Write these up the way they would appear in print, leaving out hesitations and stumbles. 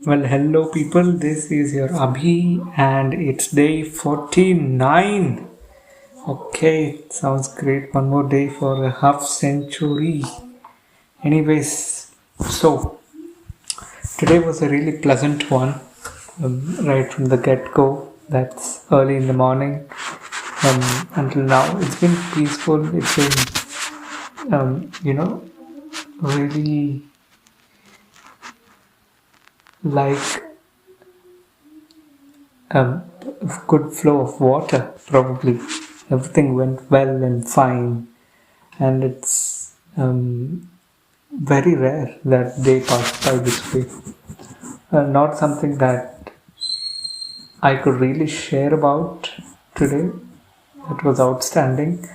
Well, hello people, this is your Abhi and it's day 49. Okay, sounds great. One more day for a half century. Anyways, so today was a really pleasant one, right from the get go. That's early in the morning until now. It's been peaceful, it's been, really like um, good flow of water, probably. Everything went well and fine, and it's very rare that they pass by this way. Not something that I could really share about today. It was outstanding,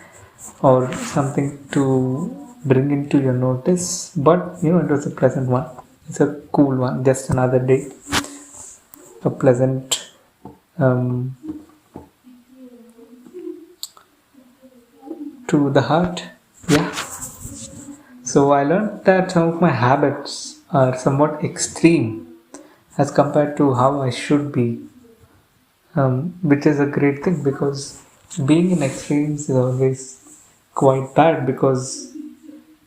or something to bring into your notice, but it was a pleasant one. It's a cool one, just another day, a pleasant um, to the heart. Yeah. So I learned that some of my habits are somewhat extreme as compared to how I should be, which is a great thing because being in extremes is always quite bad because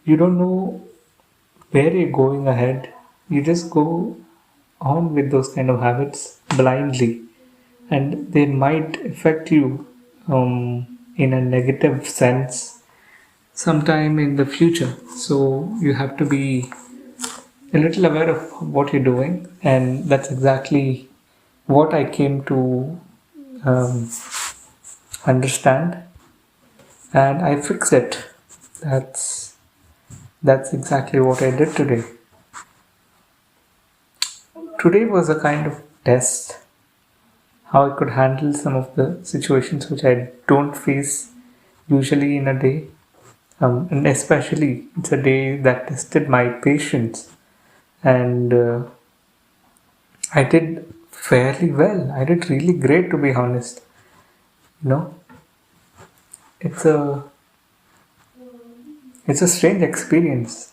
you don't know where you're going ahead. You just go on with those kind of habits blindly, and they might affect you in a negative sense sometime in the future. So you have to be a little aware of what you're doing, and that's exactly what I came to um, understand, and I fixed it. That's that's exactly what I did today. Today was a kind of test how I could handle some of the situations which I don't face usually in a day, and especially it's a day that tested my patience, and I did fairly well. I did really great, to be honest. You know, it's a it's a strange experience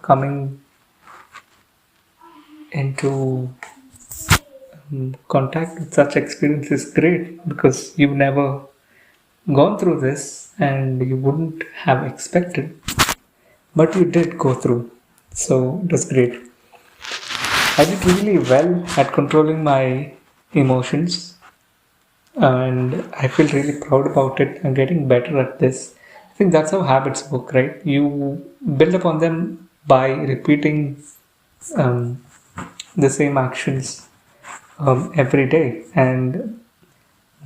coming into contact with such experience is great because you've never gone through this and you wouldn't have expected, but you did go through. So it was great. I did really well at controlling my emotions, and I feel really proud about it. I'm getting better at this. I think that's how habits work, right? You build upon them by repeating um, the same actions every day, and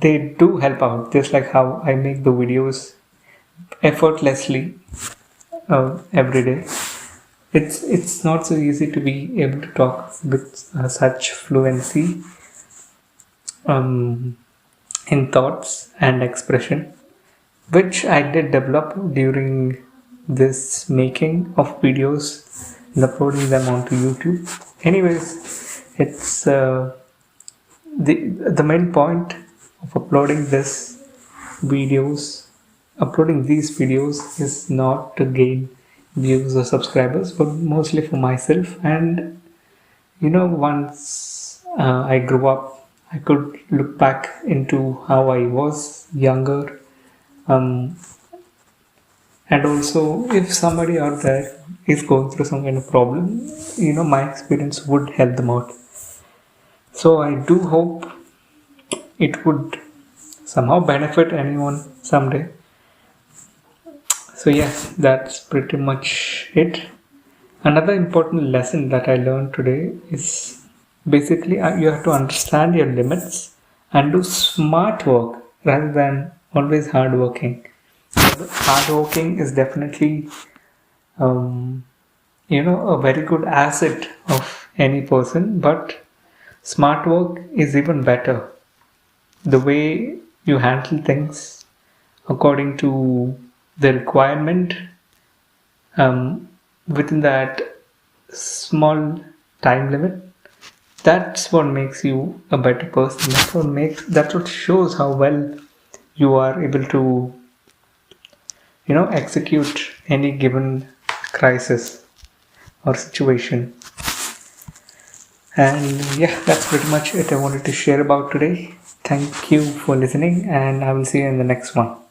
they do help out. Just like how I make the videos effortlessly every day. It's not so easy to be able to talk with such fluency um, in thoughts and expression, which I did develop during this making of videos and uploading them onto YouTube. Anyways, it's the main point of videos, uploading these videos is not to gain views or subscribers, but mostly for myself. And once I grew up, I could look back into how I was younger, um, and also if somebody out there is going through some kind of problem, my experience would help them out. So I do hope it would somehow benefit anyone someday. So yes, that's pretty much it. Another important lesson that I learned today is basically you have to understand your limits and do smart work rather than always hard working. Hard working is definitely um, a very good asset of any person, but smart work is even better. The way you handle things according to the requirement um, within that small time limit, that's what makes you a better person. That's what shows how well you are able to execute any given crisis or situation. And yeah, that's pretty much it I wanted to share about today. Thank you for listening, and I will see you in the next one.